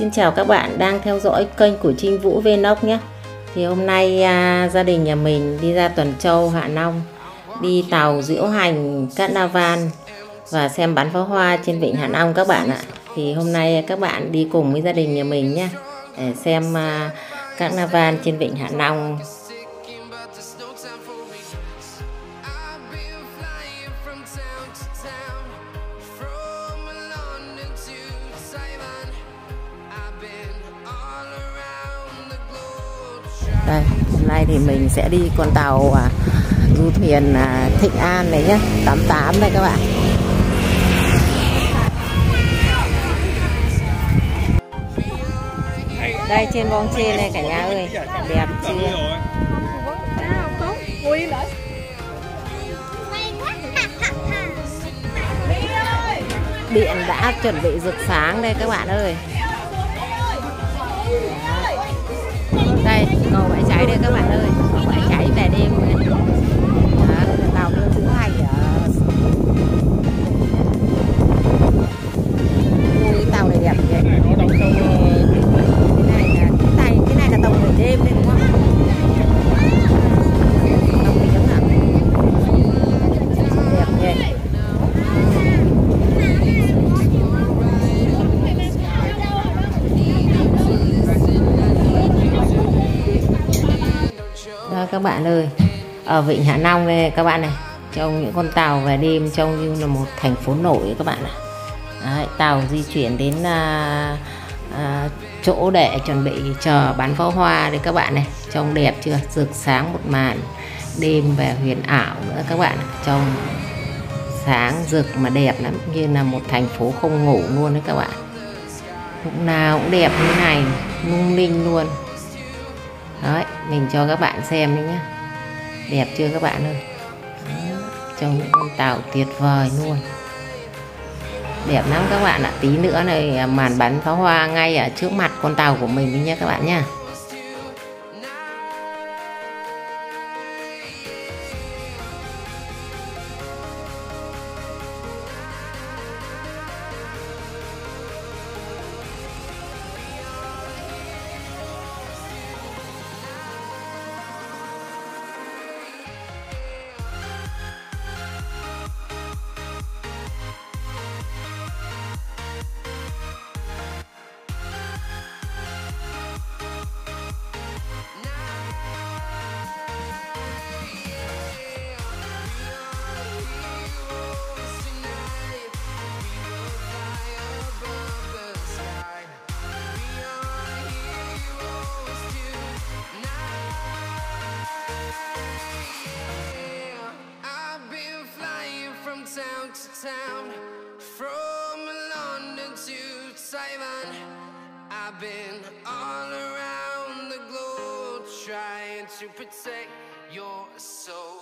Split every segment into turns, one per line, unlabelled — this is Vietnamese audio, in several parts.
Xin chào các bạn đang theo dõi kênh của Chinh Vũ Vlog nhé. Thì hôm nay gia đình nhà mình đi ra Tuần Châu, Hạ Long, đi tàu diễu hành Carnival và xem bắn pháo hoa trên vịnh Hạ Long các bạn ạ. Thì hôm nay các bạn đi cùng với gia đình nhà mình nhé, để xem Carnival trên vịnh Hạ Long. Đây, hôm nay thì mình sẽ đi con tàu du thuyền Thịnh An này nhé, 88 đây các bạn. Đây trên bong trên này cả nhà ơi, đẹp chưa? Điện đã chuẩn bị rực sáng đây các bạn ơi. Đây, cầu bãi cháy đây các bạn ơi, cầu bãi cháy về đêm này. Đó, tàu đưa diễu hành ở cái tàu này đẹp vậy. Cái này là tàu buổi đêm đấy đúng không? Tàu buổi đêm hả? Đẹp vậy. Đó các bạn ơi, ở vịnh Hạ Long này các bạn này, trông những con tàu về đêm trông như là một thành phố nổi các bạn ạ. Đấy, tàu di chuyển đến chỗ để chuẩn bị chờ bắn pháo hoa đấy các bạn này, trông đẹp chưa, rực sáng một màn đêm về huyền ảo nữa các bạn, trông sáng rực mà đẹp lắm, như là một thành phố không ngủ luôn đấy các bạn. Lúc nào cũng đẹp như này, lung linh luôn. Đấy, mình cho các bạn xem đấy nhá, đẹp chưa các bạn ơi. Trông những con tàu tuyệt vời luôn, đẹp lắm các bạn ạ. Tí nữa này màn bắn pháo hoa ngay ở trước mặt con tàu của mình đi nhé các bạn nhá.
Town, from London to Taiwan, I've been all around the globe trying to protect your soul.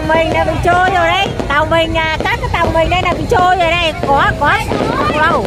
mình là bị trôi rồi đấy. Tàu mình các cái tàu mình đây là bị trôi rồi đây. Có không đâu.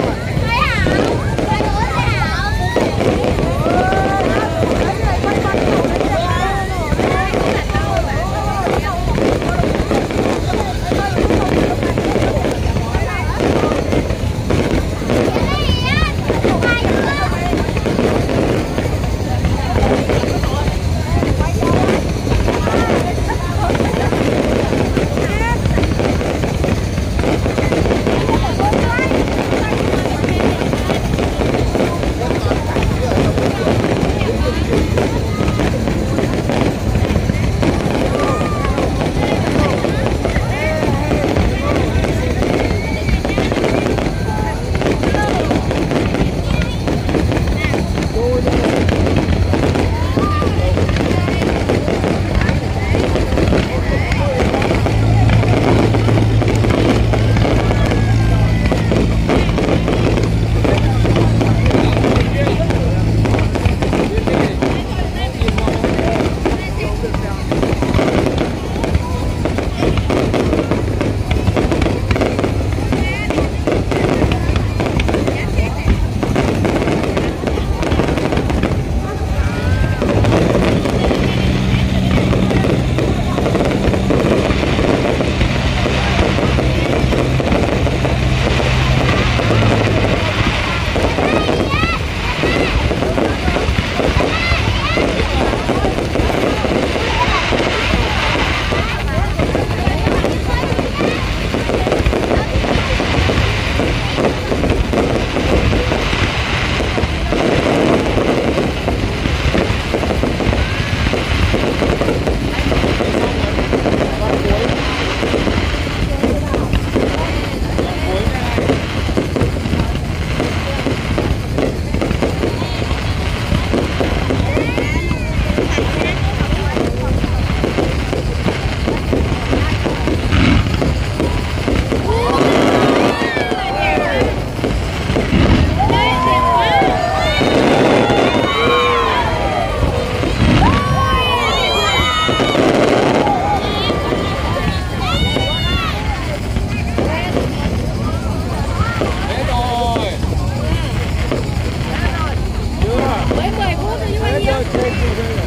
Mới 10 phút thôi chứ bao nhiêu.